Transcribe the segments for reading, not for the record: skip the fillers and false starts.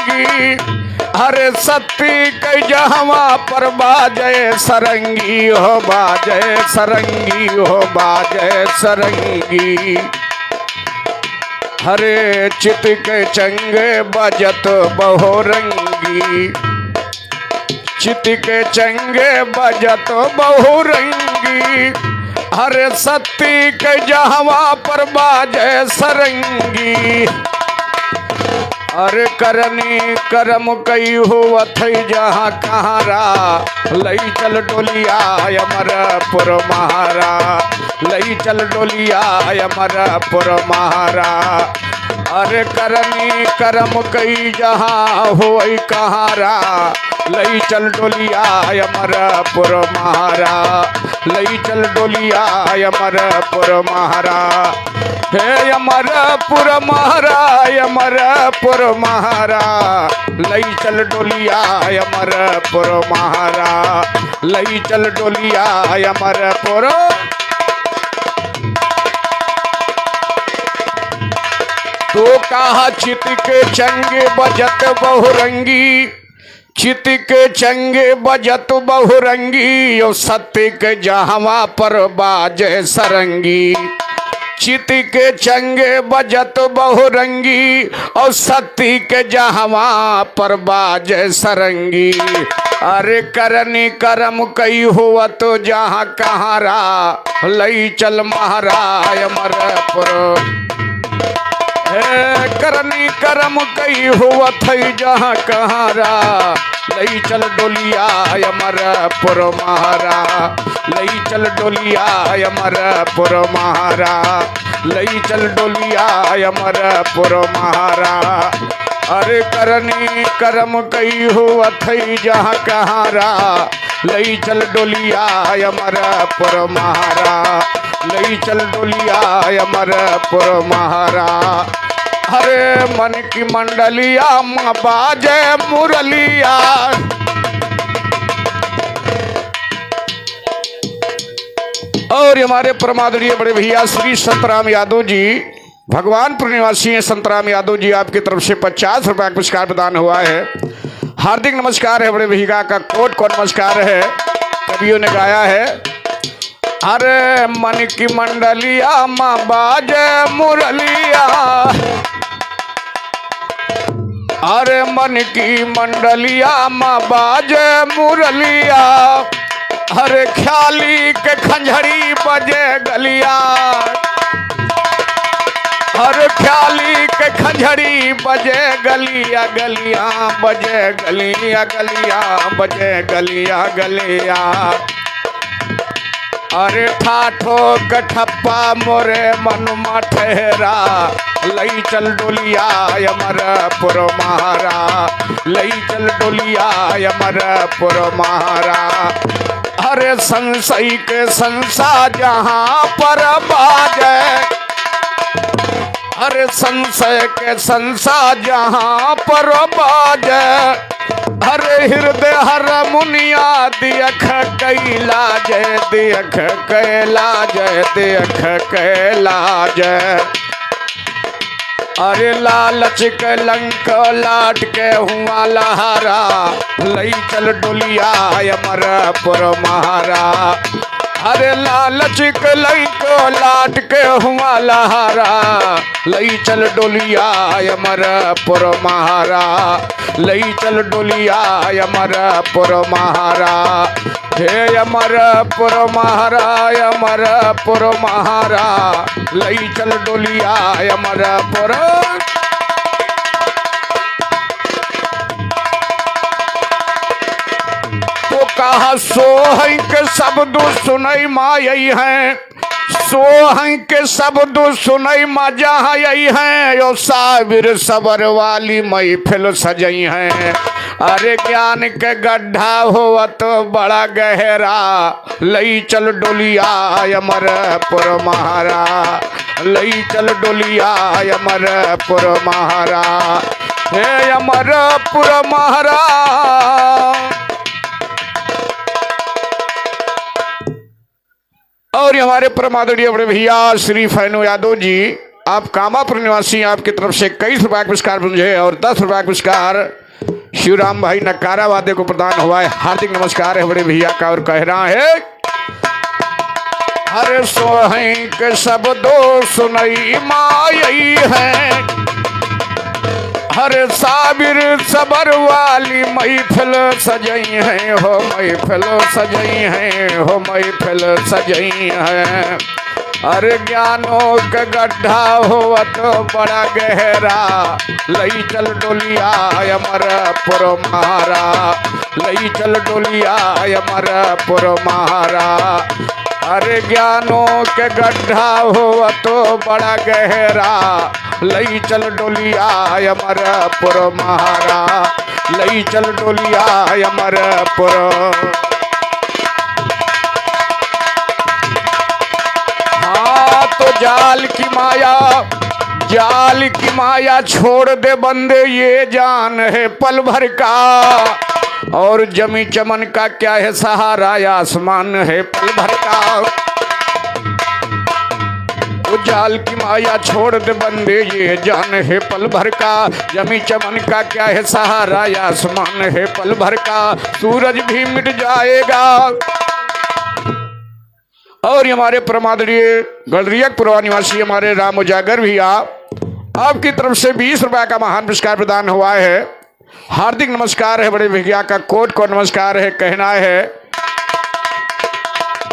बहरंगी। अरे सती के जहवा पर बाजे सरंगी हो, बाजे सरंगी हो, बाजे सरंगी। हरे चित के चंगे बजत बहुरंगी, चित के चंगे बजत बहुरंगी। हरे सती के जहवा पर बाजे सरंगी। अरे करनी करम कई हो थई जहाँ कहारा, लई चल डोलिया अमरपुर महारा, लई चल डोलिया अमरपुर महारा। अरे करनी करम कई जहाँ हो कहारा, लई चल डोलिया अमरपुर महारा, लई चल डोलिया अमरपुर महारा। हे अमरपुर महारा, अमरपुर महारा, लई चल डोलिया अमरपुर महारा, लई चल डोलिया अमरपुर। तो कहा चित के चंगे बजत बहुरंगी, चित के चंगे बजत बहुरंगी। ओ सत्य के जहवा पर बाजे सरंगी, चित के चंगे बजत बहुरंगी। और सती के जहवा पर बाजे सरंगी। अरे करनी करम कई हुआ तो जहाँ कहारा, लई चल महारा अमरपुर। करनी करम कई हुआ थई जहाँ कहारा, लई चल डोलिया अमरपुर महारा, लई चल डोलिया अमरपुर महारा, लई चल डोलिया अमरपुर महारा। अरे करनी करम कई हुआ थई जहाँ कहारा, लई चल डोलिया अमरपुर महारा, लई चल डोलिया अमरपुर महारा। हरे मन की मंडलिया माँ बाजे मुरलिया। और हमारे परमादरणीय बड़े भैया श्री संतराम यादव जी, भगवानपुर निवासी हैं संतराम यादव जी, आपकी तरफ से 50 रुपया पुरस्कार प्रदान हुआ है। हार्दिक नमस्कार है बड़े भैया का, कोट कोट नमस्कार है, कवियों ने गाया है। अरे मन की मंडलिया माँ बाजे मुरलिया, अरे मन की मंडलिया माँ बाजे मुरलिया। अरे ख्याली के खंजरी बजे गलिया, अरे ख्याली के खंजरी बजे गलिया, गलिया बजे गलिया, गलिया बजे गलिया गलिया। अरे ठाठो कठप्पा मोरे मनुमा ठहरा, लई चल डोलिया अमरपुर महारा, लई चल डोलिया अमरपुर महारा। अरे संशय के संसा जहाँ पर बाजे, अरे संशय के संसा जहाँ पर बाजे। अरे हृदय हर मुनिया दियख कैला जय, दियख कैला जय, दियख कैला जय। अरे लालच के लंक लाट के हुआ लहारा, लई चल डोलिया अमरपुर महारा। अरे लालच के लंक लाट के हुआ लहारा, लई चल डोलिया अमरपुर महारा, लई चल डोलिया अमरपुर महारा। हे अमरपुर महारा, अमरपुर महारा, लई चल डोलिया अमरपुर। तो कहा सोहई के शब्द सुनई माई हैं, सोहई के शब्द सुनई माँ जहाँ यही हैं। यो साबिर सबर वाली महफिल सजई हैं। अरे ज्ञान के गड्ढा हो तो बड़ा गहरा, लई चल डोलिया अमरपुर महारा, लई चल डोलिया अमरपुर महारा। हे अमरपुर महारा। और हमारे परमादरणीय बड़े भैया श्री फैनो यादव जी, आप कामापुर निवासी, आपकी तरफ से 21 रुपये का पुरस्कार मुझे और 10 रुपये का पुरस्कार शिवराम भाई नकारा वादे को प्रदान हुआ है। हार्दिक नमस्कार है बड़े भैया का। और कह रहा है हर सोहई के सब दो सुनई मायई है, हर साबिर सबर वाली महफिल सजई है हो, महफिल सजई है हो, महफिल सजई है। अरे ज्ञानों का गड्ढा हो तो बड़ा गहरा, लई चल डोलिया अमरपुर महारा, लई चल डोलिया अमरपुर महारा। अरे ज्ञानों के गड्ढा हो तो बड़ा गहरा, लई चल डोलिया अमरपुर महारा, लई चल डोलिया अमरपुर। तो जाल की माया, जाल की माया छोड़ दे बंदे, ये जान है पल भर का। और जमी चमन का क्या है सहारा, आसमान है पल भर का। तो जाल की माया छोड़ दे बंदे, ये जान है पल भर का। जमी चमन का क्या है सहारा, आसमान है पल भर का। सूरज भी मिट जाएगा। और हमारे परमादरणीय गढ़रिया निवासी हमारे राम उजागर भैया, आपकी तरफ से 20 रुपये का महान पुरस्कार प्रदान हुआ है। हार्दिक नमस्कार है बड़े भैया का, कोट को नमस्कार है। कहना है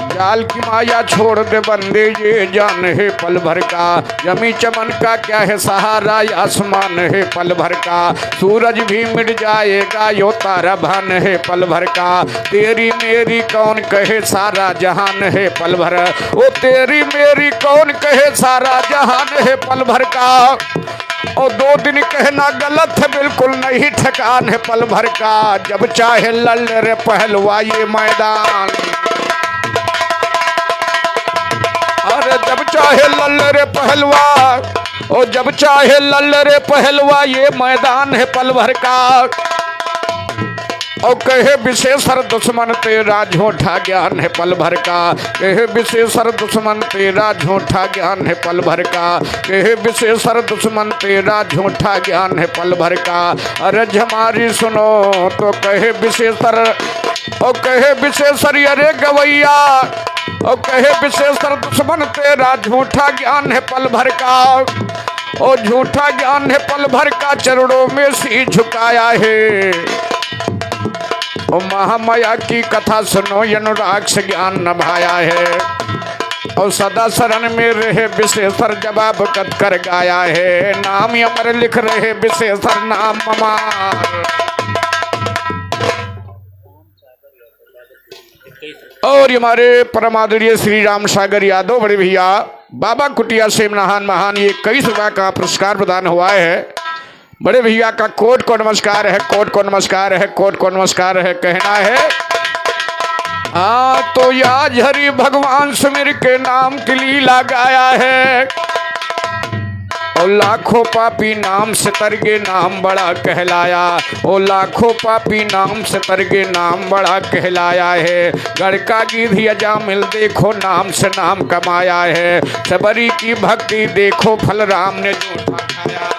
जाल की माया छोड़ दे बंदे, ये जान है पल भर का। जमी चमन का क्या है सहारा, आसमान है पल भर का। सूरज भी मिट जाएगा, यो तारा भान है पल भर का। तेरी मेरी कौन कहे सारा जहान है पल भर, ओ तेरी मेरी कौन कहे सारा जहान है पल भर का। और 2 दिन कहना गलत है, बिल्कुल नहीं ठिकान है पल भर का। जब चाहे लड़ रे पहलवा ये मैदान, अरे जब चाहे लड़ रे पहलवा, और जब चाहे लड़ रे पहलवा ये मैदान है पल भर का। और कहे विशेषर दुश्मन तेरा झूठा ज्ञान है पल भर का। कहे विशेषर दुश्मन तेरा झूठा ज्ञान है पल भर का। कहे विशेषर दुश्मन तेरा झूठा ज्ञान है पल भर का। अरे हमारी सुनो तो कहे विशेषर, और कहे विशेषर अरे गवैया, और कहे विशेषर दुश्मन तेरा झूठा ज्ञान है पल भर का। और झूठा ज्ञान है पल भर का, चरणों में सी झुकाया है। ओ महामाया की कथा सुनो, अनुराग से ज्ञान नभाया है। और सदा शरण में रहे विशेषर, जवाब कद कर गाया है। नाम अमर लिख रहे विशेषर, नाम अमर। और हमारे परमादरणीय श्री राम सागर यादव बड़े भैया बाबा कुटिया से महान ये 21 रुपये का पुरस्कार प्रदान हुआ है। बड़े भैया का कोट को नमस्कार है, कोट को नमस्कार है, कोट को नमस्कार है। कहना है तो याज हरि भगवान सुमिर के नाम की लीला गाया है। और लाखों पापी नाम से तरगे नाम बड़ा कहलाया। ओ लाखों पापी नाम से तरगे नाम बड़ा कहलाया है। गढ़ का गिद्ध अजामिल देखो नाम से नाम कमाया है। सबरी की भक्ति देखो फल राम ने जूठा खाया।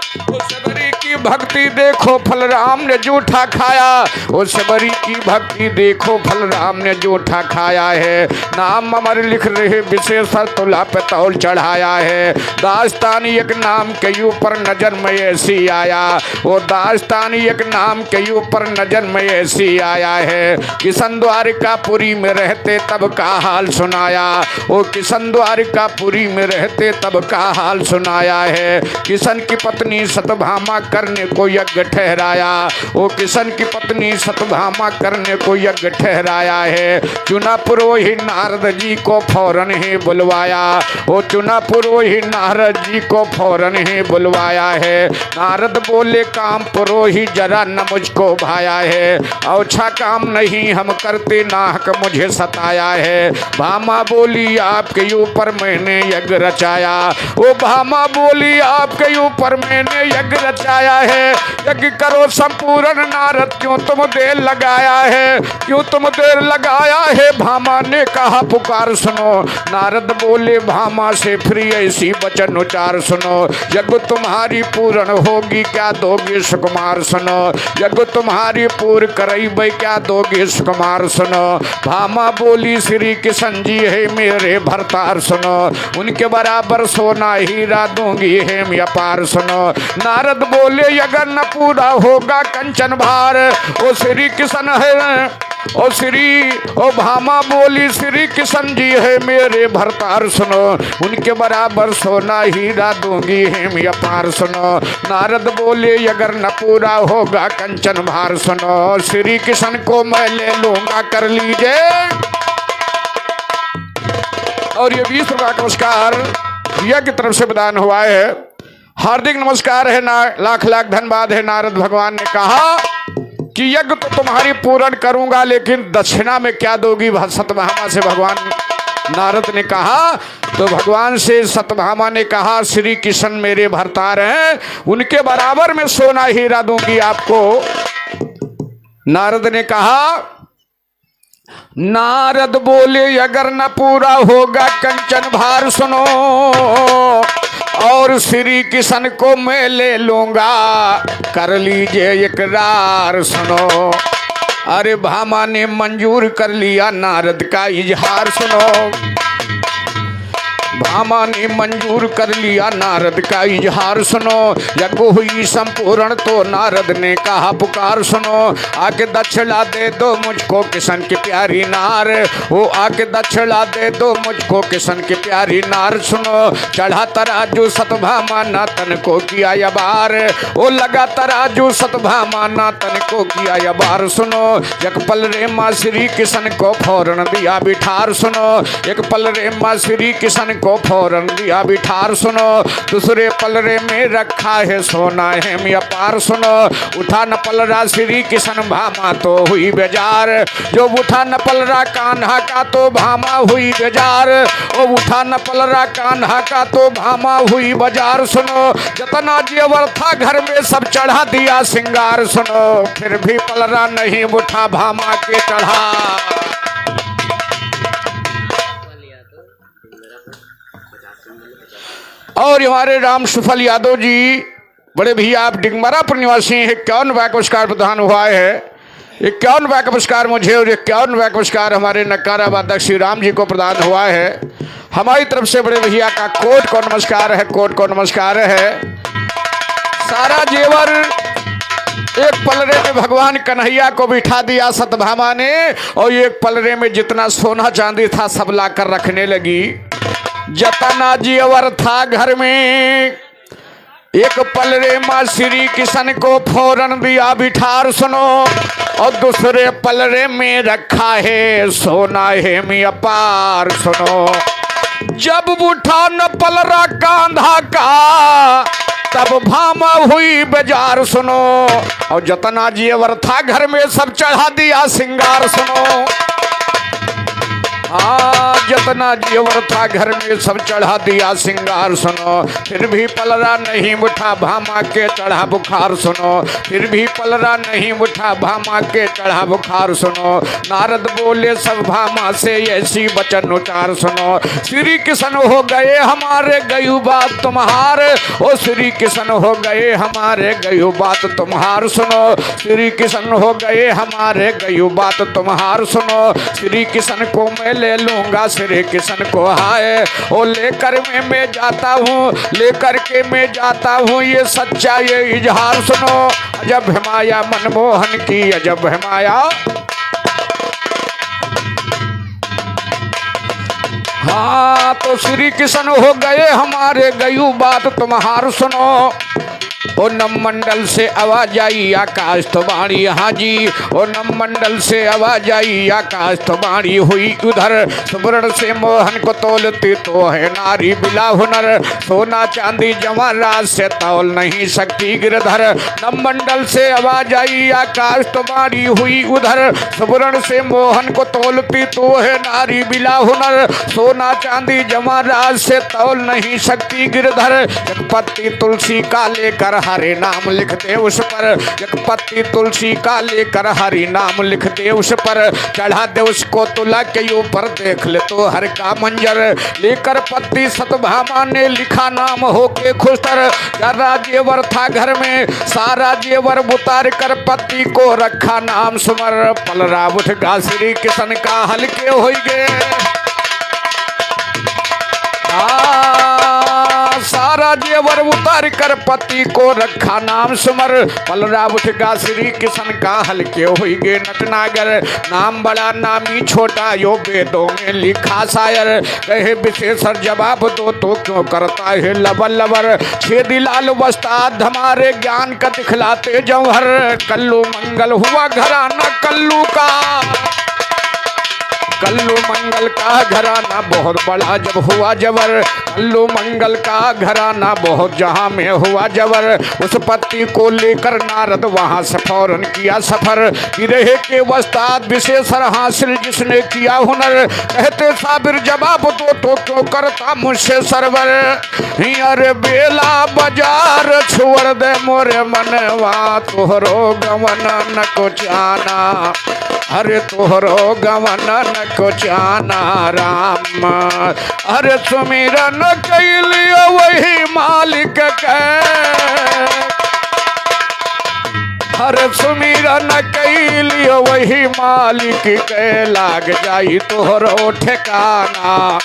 सबरी की भक्ति देखो फल राम ने जूठा खाया। ओ सबरी की भक्ति देखो फल राम ने जूठा खाया है। नाम अमर लिख रहे विशेषर, तुला पे तौल चढ़ाया है। दास्तानी एक नाम के ऊपर नजर में ऐसी आया। वो दास्तानी एक नाम के ऊपर नजर में ऐसी आया है। किशन द्वारिकापुरी में रहते तब का हाल सुनाया। वो किशन द्वारिकापुरी में रहते तब का हाल सुनाया है। किशन की पत्नी सतभामा करने को यज्ञ ठहराया। वो किशन की पत्नी सतभामा करने को यज्ञ ठहराया है। चुना पुरोहित नारद जी को फौरन ही बुलवाया। वो चुना पुरोहित नारद जी को फौरन ही बुलवाया है। नारद बोले काम पुरोहित जरा न मुझको भाया है। अच्छा काम नहीं हम करते, नाहक मुझे सताया है। भामा बोली आपके ऊपर मैंने यज्ञ रचाया। वो भामा बोली आपके ऊपर मैंने यज्ञ रचाया है। यज्ञ करो संपूर्ण नारद, क्यों तुम देर लगाया है, क्यों तुम देर लगाया है। भामा ने कहा पुकार सुनो, नारद बोले भामा से फिर ऐसी वचन उचार सुनो। यज्ञ तुम्हारी पूर्ण होगी, क्या दोगे सुकुमार सुनो। यज्ञ तुम्हारी पूर्ण करई भाई, क्या दोगे सुकुमार सुनो। भामा बोली श्री किशन जी है मेरे भरतार सुनो, उनके बराबर सोना हीरा दूंगी है मैं अपार सुनो। नारद बोले अगर न पूरा होगा कंचन भार, ओ श्री किशन है ओ श्री ओ भामा बोली श्री किशन जी है मेरे भरतार सुनो, उनके बराबर सोना हीरा दूंगी है मैं अपार सुनो। नारद बोले अगर न पूरा होगा कंचन भार सुनो, श्री किशन को मैं ले लूंगा कर लीजिए। और ये 20 रुपया का पुरस्कार भैया की तरफ से प्रदान हुआ है। हार्दिक नमस्कार है, लाख लाख धन्यवाद है। नारद भगवान ने कहा कि यज्ञ तो तुम्हारी पूर्ण करूंगा, लेकिन दक्षिणा में क्या दोगी सत्यभामा से भगवान नारद ने कहा। तो भगवान से सत्यभामा ने कहा श्री किशन मेरे भरतार हैं, उनके बराबर में सोना हीरा दूंगी आपको। नारद ने कहा, नारद बोले अगर न पूरा होगा कंचन भार सुनो, और श्री किशन को मैं ले लूंगा कर लीजिए इकरार सुनो। अरे भामा ने मंजूर कर लिया नारद का इजहार सुनो, भामा ने मंजूर कर लिया नारद का इजहार सुनो। यज्ञ हुई संपूर्ण तो नारद ने कहा पुकार सुनो, आके दक्षिणा दे दो मुझको किशन की प्यारी नार, वो आके दक्षिणा दे दो मुझको किशन की प्यारी नार सुनो। चढ़ा तराजू सतभामा ना तन को किया यबार, वो लगा तराजू सतभामा ना तन को किया यबार सुनो। एक पल रे माँ श्री किशन को फौरन दिया बिठार सुनो, एक पल रे माँ श्री किशन को फौरन दिया बिठार सुनो। दूसरे पलरे में रखा है सोना है मैं अपार सुनो। उठा न पलरा श्री किशन भामा तो हुई बेजार, जो उठा न पलरा कान्हा का तो भामा हुई बेजार, ओ उठा न पलरा कान्हा का तो भामा हुई बाजार सुनो। जतना जेवर था घर में सब चढ़ा दिया सिंगार सुनो, फिर भी पलरा नहीं उठा भामा के चढ़ा। और हमारे राम सुफल यादव जी बड़े भैया आप डिगमरापुर निवासी हैं, 51 रुपये का पुरस्कार प्रदान हुआ है। 51 रुपये का पुरस्कार मुझे और 51 रुपये का पुरस्कार हमारे नकारा वादक श्री राम जी को प्रदान हुआ है। हमारी तरफ से बड़े भैया का कोट को नमस्कार है, कोट को नमस्कार है। सारा जेवर एक पलरे में भगवान कन्हैया को बिठा दिया सतभामा ने, और एक पलरे में जितना सोना चांदी था सब ला कर रखने लगी। जतना जेवर था घर में एक पलरे माँ श्री किशन को फौरन दिया बिठार सुनो, और दूसरे पलरे में रखा है सोना है मैं अपार सुनो। जब उठा न पलरा कांधा का तब भामा हुई बाजार सुनो, और जतना जेवर था घर में सब चढ़ा दिया सिंगार सुनो। जतना जेवर था घर में सब चढ़ा दिया सिंगार सुनो, फिर भी पलरा नहीं उठा भामा के चढ़ा बुखार सुनो, फिर भी पलरा नहीं उठा भामा के चढ़ा बुखार सुनो। नारद बोले सब भामा से ऐसी वचन उचार सुनो, श्री किशन हो गए हमारे गयु बात तुम्हारे, ओ श्री किशन हो गए हमारे गयु बात तुम्हार सुनो, श्री किशन हो गए हमारे गयु बात तुम्हार सुनो। श्री किशन को मैं ले लूंगा श्री किशन को हाय, ओ लेकर मैं जाता हूँ, लेकर के मैं जाता हूँ ये सच्चा ये इजहार सुनो। अजब है माया मनमोहन की अजब है माया, हाँ तो श्री किशन हो गए हमारे गयु बात तुम्हार सुनो। ओ नम मंडल से आवाज आई आकाश तो बाणी हाजी, ओ नम मंडल से आवाज आई आकाश तो बाणी हुई उधर, सुवर्ण से मोहन को तोलती तो है नारी बिला हुनर, सोना चांदी जवाहरात से तौल नहीं सकती गिरधर। नम मंडल से आवाज आई आकाश तो बाणी हुई उधर, सुवर्ण से मोहन को तोलती तो है नारी बिला हुनर, सोना चांदी जवाहरात से तौल नहीं सकती गिरधर। एक पत्ती तुलसी का लेकर हरि नाम लिख दे उस पर, एक पत्ती तुलसी का लेकर हरि नाम लिख दे उस पर, चढ़ा दे उसको तुला के ऊपर, देख ले तो हर का मंजर। लेकर पत्ती सतभामा ने लिखा नाम होके खुशतर, जरा जेवर था घर में सारा जेवर उतार कर पत्ती को रखा नाम सुमर। पलरा उठ गा श्री किशन का हल्के हो गए, सारा जेवर उतार कर पति को रखा नाम सुमर। पलरा उठ गा श्री किशन का हल्के हो गए नटनागर। नाम बड़ा नामी छोटा यो वेदों में लिखा शायर, कहे विशेषण जवाब दो तो क्यों करता है लबर लबर। छेदी लाल वस्ताद हमारे ज्ञान का दिखलाते जौहर, कल्लू मंगल हुआ घराना कल्लू का, कल्लू मंगल का घराना बहुत बड़ा जब हुआ जबर। कल्लू मंगल का घराना बहुत जहां में हुआ जबर। उस पत्ती को लेकर नारद वहां से फौरन किया सफर, कि रहे के वस्ताद विशेषण हासिल जिसने किया हुनर। कहते साबिर जवाब दो तो क्यों करता मुझसे सरवर। अरे बेला बाजार छोड़ दे मोरे मनवा, तोहरो गवन न को जाना, अरे तोहरो गवन न को जाना राम। अरे सुमिरन कैलियो वही मालिक के, अरे सुमिरन कैलियो वही मालिक के, लाग जाई तोहरो ठिकाना,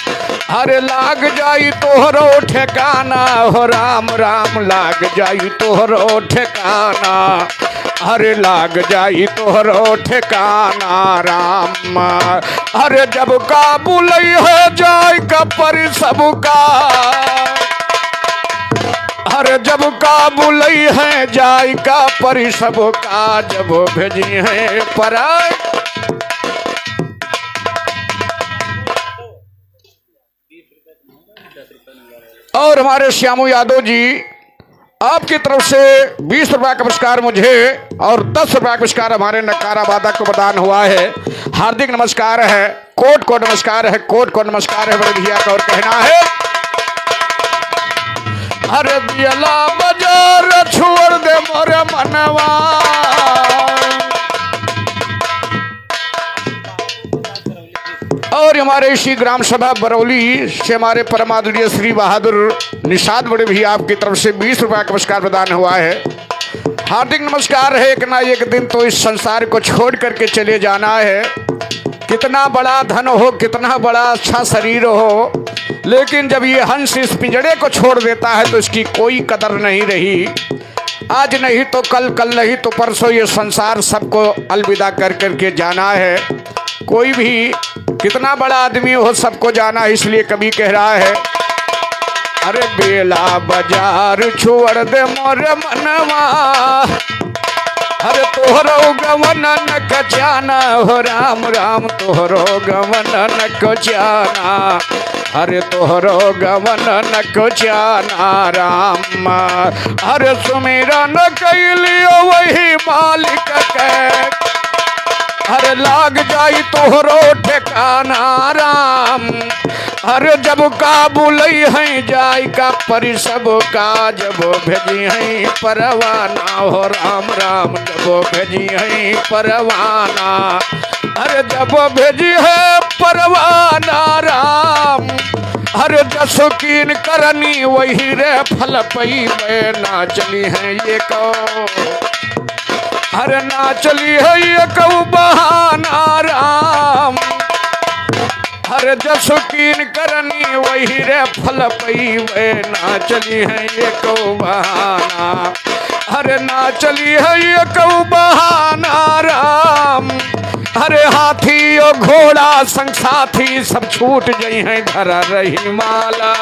अरे लाग जाई तोहरो ठिकाना हो राम राम, लाग जाई तोहरो ठिकाना, अरे लाग जाई तोहरो ठिकाना राम। अरे जब काबुल है जाय का परि सबका, अरे जब काबुल है जाय का परि सबका, जब भेजी है पराय। और हमारे श्यामू यादव जी आपकी तरफ से 20 रुपया का पुरस्कार मुझे और 10 रुपया का पुरस्कार हमारे नकारा वादक को प्रदान हुआ है। हार्दिक नमस्कार है, कोट को नमस्कार है, कोट को नमस्कार है बड़े भैया का। और कहना है अरे दियला बाजार छोड़ दे मोरे मनवा, और हमारे इसी ग्राम सभा बरौली से हमारे परमादरणीय श्री बहादुर निषाद बड़े भी आपकी तरफ से 20 रुपया का पुरस्कार प्रदान हुआ है। हार्दिक नमस्कार है। एक ना एक दिन तो इस संसार को छोड़ करके चले जाना है। कितना बड़ा धन हो, कितना बड़ा अच्छा शरीर हो, लेकिन जब ये हंस इस पिंजड़े को छोड़ देता है तो इसकी कोई कदर नहीं रही। आज नहीं तो कल, कल नहीं तो परसों ये संसार सबको अलविदा कर करके जाना है। कोई भी कितना बड़ा आदमी हो, सबको जाना है। इसलिए कभी कह रहा है अरे बेला बाजार छोड़ दे मोरे मनवा, अरे तोहरो गवन न कचाना हो राम राम, तोहरो गवन न कचाना, अरे तोहरो गवन न कचाना राम। अरे सुमिरन कैलियो वही मालिक के, अरे लाग जाई तोहरो ठिकाना राम। अरे जब काबुल है जाय का परि सबका, जब भेजी है परवाना हो राम राम, जब भेजी है परवाना, अरे जब भेजी है परवाना राम। अरे जसुकीन करनी वही रे फल पई में, ना चली है ये को, अरे ना चली है ये कऊ बहाना राम। अरे जसुकीन करनी वही रे फल पई वे, ना चली है ये कऊ बहाना, अरे ना चली है ये कऊ बहाना राम। अरे हाथी और घोड़ा संग साथी सब छूट गई हैं धरा रही माला,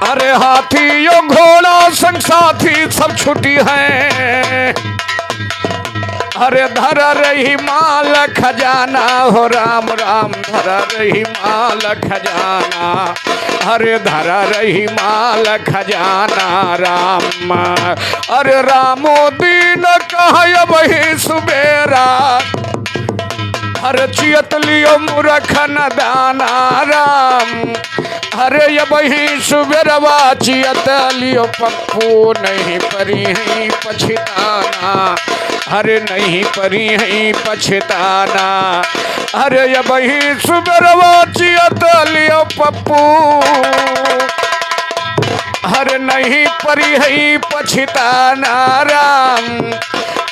अरे हाथी यो घोड़ा संग साथी सब छुट्टी हैं। अरे धरा रही माल खजाना हो राम राम, धरा रही माल खजाना, अरे धरा रही माल खजाना राम। अरे रामो दीन कहा वही सुबेरा, हर चियत लियो मूर्ख नदाना राम। अरे ये वही सुबेरवा चियत लियो पप्पू नहीं परी है पछताना। अरे नहीं परी है पछताना। अरे ये वही सुबेरवा चियत लियो पप्पू। अरे नहीं परी है पछताना राम।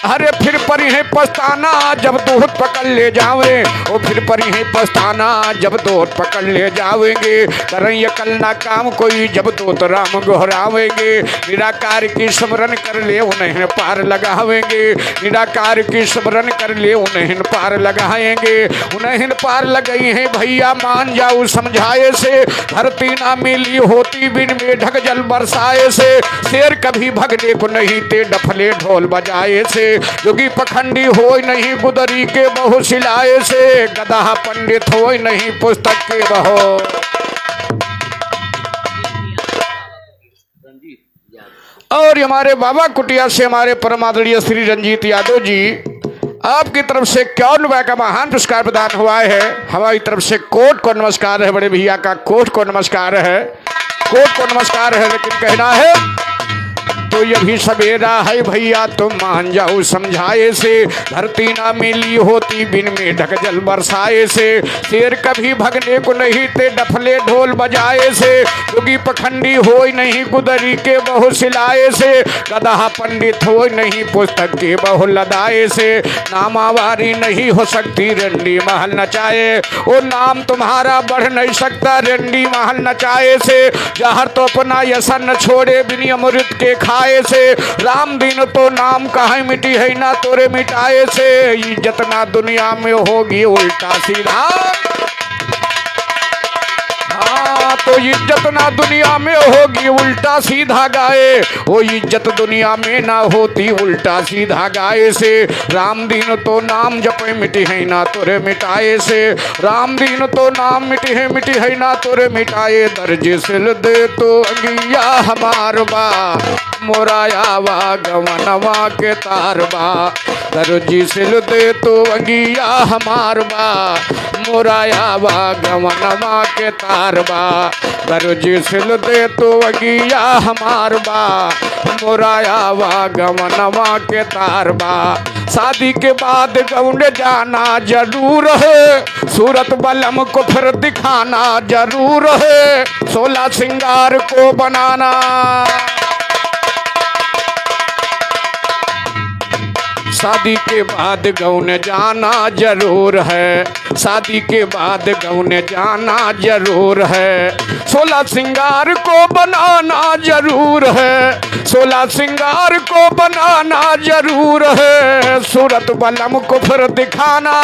अरे फिर परी है पछताना जब दूध पकड़ ले जावे। ओ फिर परी है पछताना जब दूध पकड़ ले जावेंगे। करें कल ना काम कोई जब दूत राम गोहरावेंगे। निराकार की स्मरण कर ले उन्हें पार लगावेंगे। निराकार की स्मरण कर ले उन्हें पार लगाएंगे। उन्हें पार लगाई है भैया मान जाऊ समझाए से। धरती ना मिली होती बिन में ढक जल बरसाए से। शेर कभी भगने को नहीं ते डफले ढोल बजाए से। योगी पखंडी होय नहीं गुदरी के बहु सिलाए से। गधा पंडित होय नहीं पुस्तक के बहो। और हमारे बाबा कुटिया से हमारे परम आदरणीय श्री रंजीत यादव जी आपकी तरफ से 51 रुपए का महान पुरस्कार प्रदान हुआ है। हमारी तरफ से कोट को नमस्कार है। बड़े भैया का कोट को नमस्कार है। कोट को नमस्कार है। लेकिन कहना है तो ये भी सवेरा है भैया तुम मान जाओ समझाए से। धरती ना मिली होती बिन में ढक जल बरसाए से। शेर कभी भगने को नहीं ते डफले ढोल बजाए से। योगी पखंडी होय नहीं गुदरी के बहु सिलाए से। गधा पंडित होय नहीं पुस्तक के बहु लदाए से। नामावारी नहीं हो सकती रंडी महल नचाए। ओ नाम तुम्हारा बढ़ नहीं सकता रंडी महल नचाए से। जहर तो अपना यसन छोड़े बिन अमृत के खाए से। राम दिन तो नाम कहीं मिटी है ना तोरे मिटाए से। इज्जत ना दुनिया में होगी उल्टा सीधा। हाँ तो इज्जत ना दुनिया में होगी उल्टा सीधा गाए। वो इज्जत दुनिया में ना होती उल्टा सीधा गाए से। राम दिन तो नाम जपे मिटी है ना तोरे मिटाए से। राम दिन तो नाम मिटी है ना तोरे मिटाए। दर्ज सिल दे तो अंगिया हमार बा। मोराया वा गवनवा के तारबा। दर्जी सिल दे तो अंगिया हमार बा। मोराया वा गवनवा के तारबा। दर्जी सिल दे तो अंगिया हमार बा। मोराया वा गवनवा के तारबा। शादी के बाद गौन जाना जरूर है। सूरत बलम को फिर दिखाना जरूर है। 16 श्रृंगार को बनाना। शादी के बाद गौन जाना जरूर है। शादी के बाद गौन जाना जरूर है। 16 श्रृंगार को बनाना जरूर है। 16 श्रृंगार को बनाना जरूर है। सूरत बलम को फिर दिखाना।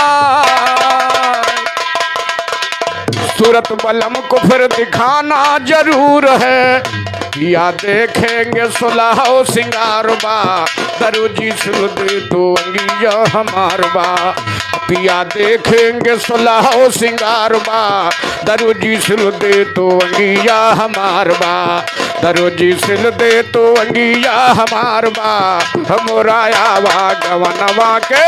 सूरत बलम को फिर दिखाना जरूर है। या देखेंगे 16 श्रृंगार बा। दरोजी सुन दे तो अंगिया हमार बा। पिया देखेंगे 16 श्रृंगार बा। दरोजी सिल दे तो अंगिया हमार बा। दरोजी सिल दे तो अंगिया हमार बा। हमराया वा गवनवा के।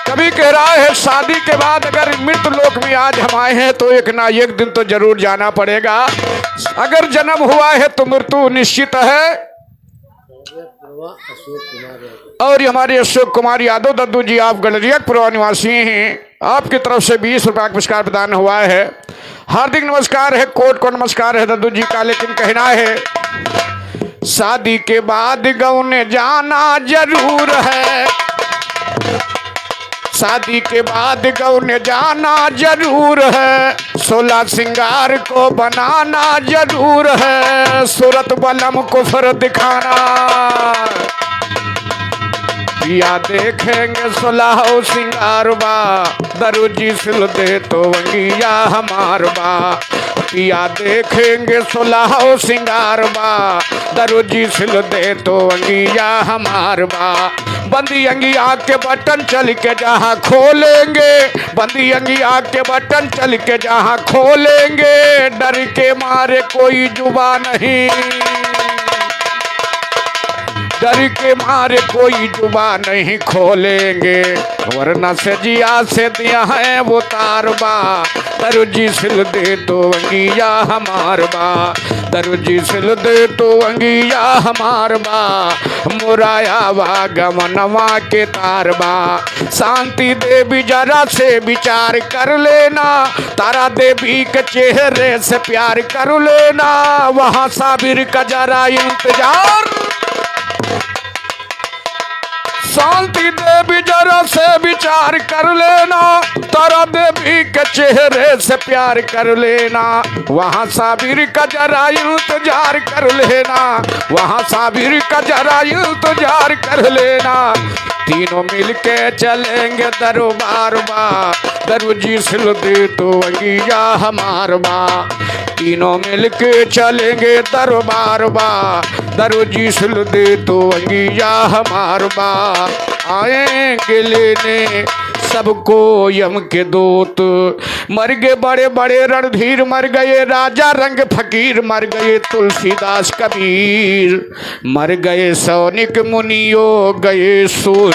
कभी कह रहा है शादी के बाद अगर मृत्यु लोक में आज हम आए हैं तो एक ना एक दिन तो जरूर जाना पड़ेगा। अगर जन्म हुआ है तो मृत्यु निश्चित है। और हमारे अशोक कुमार यादव दद्दू जी आप गलरियापुर निवासी हैं। आपकी तरफ से 20 रुपए का पुरस्कार प्रदान हुआ है। हार्दिक नमस्कार है। कोर्ट को नमस्कार है दद्दू जी का। लेकिन कहना है शादी के बाद गौन जाना जरूर है। शादी के बाद गौन जाना जरूर है। 16 श्रृंगार को बनाना जरूर है। सूरत बलम को फिर दिखाना। पिया देखेंगे 16 श्रृंगार बा। दरोजी सिल दे तो अंगिया हमार बा। पिया देखेंगे 16 श्रृंगार बा। दरोजी सिल दे तो अंगिया हमार बा। बंदी अंगिया के बटन चल के जहाँ खोलेंगे। बंदी अंगिया के बटन चल के जहाँ खोलेंगे। डर के मारे कोई जुबा नहीं। डर के मारे कोई जुबान नहीं खोलेंगे, वरना से जिया से दिया है वो तारबा। दरुजी सिल दे तो अंगिया हमार बा, दरुजी सिल दे तो अंगिया हमार बा। मुराया वा गमनवा के तारबा। शांति देवी जरा से विचार कर लेना, तारा देवी के चेहरे से प्यार कर लेना। वहाँ साबिर का जरा इंतजार। शांति देवी जरा से विचार कर लेना, तारा देवी के चेहरे से प्यार कर लेना। वहाँ साबिर का जरा इंतजार कर लेना, वहाँ साबिर का जरा इंतजार कर लेना। तीनों मिलके चलेंगे दरबार बा, दरुजी सिल दे तो अंगिया हमार बा। तीनों मिलके चलेंगे दरबार बा, दरुजी सिल दे तो अंगिया हमार बा। आएंगे लेने सबको यम के दूत, मर गए बड़े बड़े रणधीर, मर गए राजा रंग फकीर, मर गए तुलसीदास कबीर, मर गए सौनिक मुनियो गए सूत।